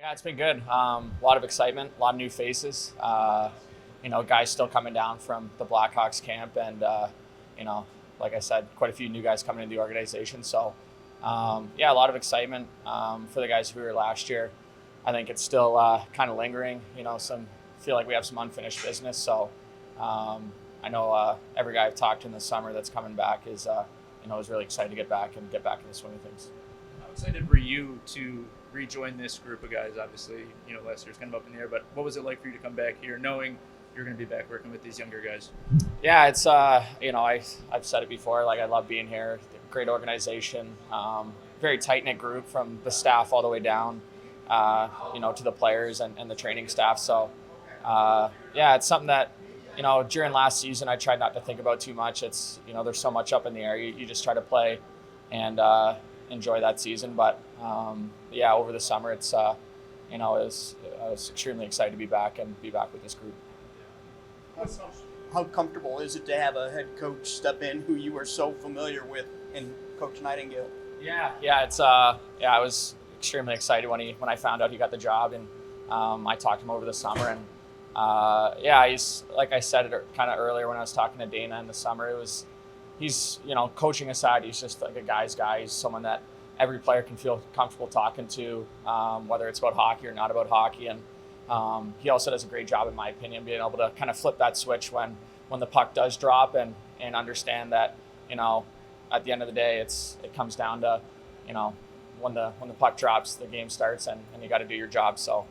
Yeah, it's been good. A lot of excitement, a lot of new faces. Guys still coming down from the Blackhawks camp, and you know, like I said, quite a few new guys coming into the organization. So, yeah, a lot of excitement for the guys who were last year. I think it's still kind of lingering. Some feel like we have some unfinished business. So, I know every guy I've talked to in the summer that's coming back is really excited to get back and get back in the swing of things. How excited were you to rejoin this group of guys? Obviously, last year's kind of up in the air, but what was it like for you to come back here knowing you're going to be back working with these younger guys? Yeah, it's I've said it before. Like, I love being here. Great organization, very tight knit group from the staff all the way down, to the players and the training staff. So, yeah, it's something that during last season I tried not to think about too much. It's there's so much up in the air. You just try to play and enjoy that season. But yeah, over the summer, I was extremely excited to be back and be back with this group. How comfortable is it to have a head coach step in who you are so familiar with in Coach Nightingale? Yeah, I was extremely excited when I found out he got the job, and I talked to him over the summer, and yeah, he's, like I said it kind of earlier when I was talking to Dana in the summer. He's coaching aside, he's just like a guy's guy. He's someone that every player can feel comfortable talking to, whether it's about hockey or not about hockey. And he also does a great job, in my opinion, being able to kind of flip that switch when the puck does drop, and understand that at the end of the day it comes down to when the puck drops, the game starts, and you got to do your job. So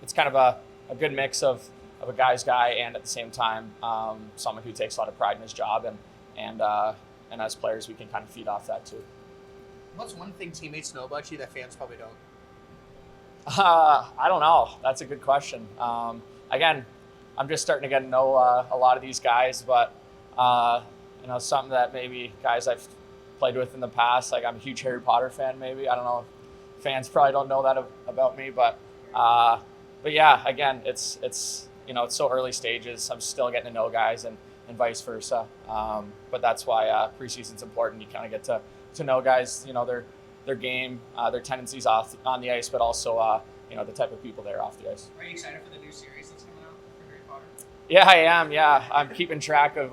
it's kind of a good mix of a guy's guy, and at the same time someone who takes a lot of pride in his job, and as players we can kind of feed off that too. What's one thing teammates know about you that fans probably don't? I don't know. That's a good question. Again, I'm just starting to get to know a lot of these guys, but something that maybe guys I've played with in the past, like I'm a huge Harry Potter fan. Maybe, I don't know. Fans probably don't know that about me, but yeah, again, it's so early stages. I'm still getting to know guys, and vice versa. But that's why preseason's important. You kind of get to know guys, their game, their tendencies on the ice, but also the type of people they're off the ice. Are you excited for the new series that's coming out for Harry Potter? Yeah, I am. Yeah, I'm keeping track of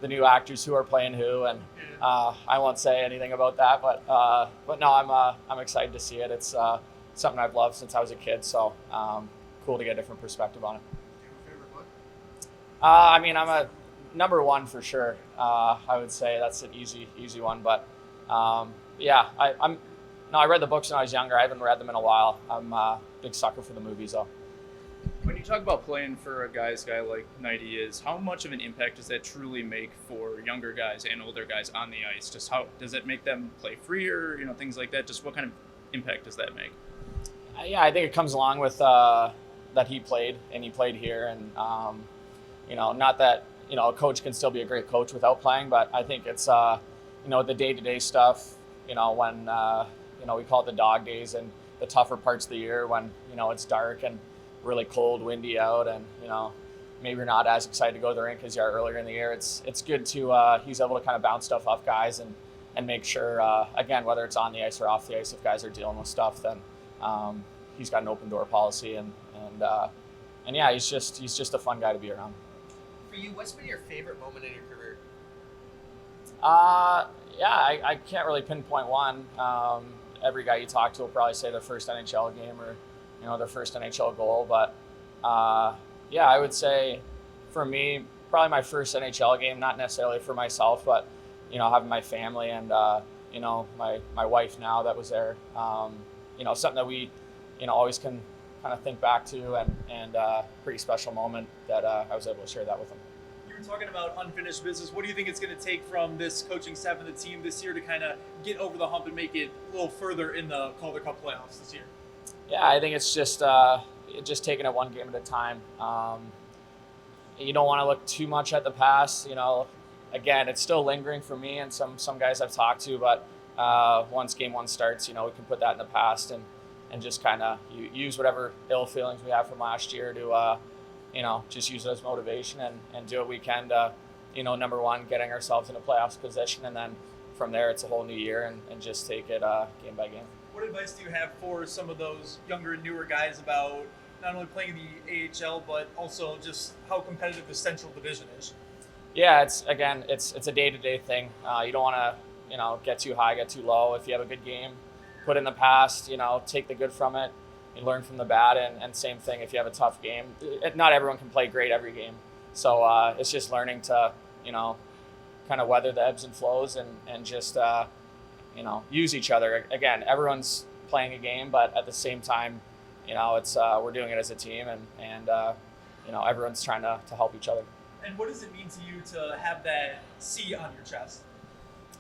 the new actors who are playing who, and I won't say anything about that. But no, I'm excited to see it. It's something I've loved since I was a kid. So cool to get a different perspective on it. Do you have a favorite book? I'm a number one for sure. I would say that's an easy one, but yeah, I read the books when I was younger. I haven't read them in a while. I'm a big sucker for the movies though. When you talk about playing for a guy like Nighty is, how much of an impact does that truly make for younger guys and older guys on the ice? Just how does it make them play freer, things like that? Just what kind of impact does that make? Yeah, I think it comes along with that he played here, and not that a coach can still be a great coach without playing, but I think it's the day-to-day stuff, when we call it the dog days, and the tougher parts of the year when it's dark and really cold, windy out, and maybe you're not as excited to go to the rink as you are earlier in the year. It's good to he's able to kind of bounce stuff off guys and make sure again, whether it's on the ice or off the ice, if guys are dealing with stuff, then he's got an open door policy, and yeah, he's just a fun guy to be around. For you, what's been your favorite moment in your career? Yeah, I can't really pinpoint one. Every guy you talk to will probably say their first NHL game or their first NHL goal, but yeah, I would say for me, probably my first NHL game, not necessarily for myself, but having my family and my wife now that was there, something that we always can kind of think back to, and pretty special moment that I was able to share that with them. You were talking about unfinished business. What do you think it's going to take from this coaching staff and the team this year to kind of get over the hump and make it a little further in the Calder Cup playoffs this year? Yeah, I think it's just taking it one game at a time. You don't want to look too much at the past. Again, it's still lingering for me and some guys I've talked to, but once game one starts, we can put that in the past and just kind of use whatever ill feelings we have from last year to just use it as motivation and do what we can to number one, getting ourselves in a playoffs position, and then from there it's a whole new year, and just take it game by game. What advice do you have for some of those younger and newer guys about not only playing the AHL but also just how competitive the Central Division is? Yeah, it's a day-to-day thing. You don't want to get too high, get too low. If you have a good game, put in the past, take the good from it, and learn from the bad. And same thing if you have a tough game. Not everyone can play great every game, so it's just learning to kind of weather the ebbs and flows and just use each other. Again, everyone's playing a game, but at the same time, it's we're doing it as a team, and everyone's trying to help each other. And what does it mean to you to have that C on your chest?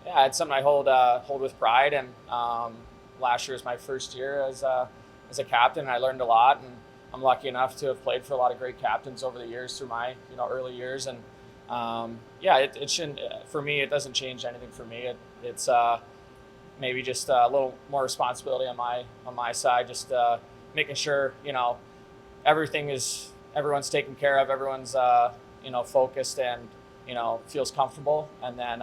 Yeah, it's something I hold with pride, and last year was my first year as a captain, and I learned a lot, and I'm lucky enough to have played for a lot of great captains over the years through my early years, and it shouldn't, for me, it doesn't change anything for me. It's maybe just a little more responsibility on my side, just making sure everyone's taken care of, everyone's focused and feels comfortable, and then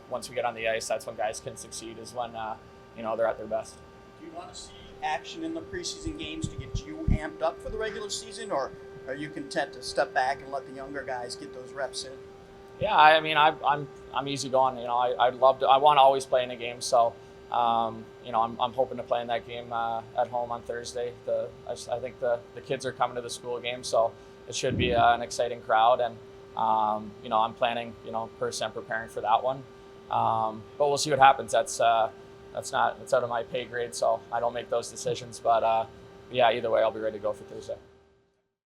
once we get on the ice, that's when guys can succeed, is when they're at their best. Do you want to see action in the preseason games to get you amped up for the regular season, or are you content to step back and let the younger guys get those reps in? Yeah, I mean, I'm easy going. I want to always play in a game, so I'm hoping to play in that game at home on Thursday. I think the kids are coming to the school game, so it should be an exciting crowd, and I'm planning, preparing for that one. But we'll see what happens. That's out of my pay grade, so I don't make those decisions. But yeah, either way, I'll be ready to go for Thursday.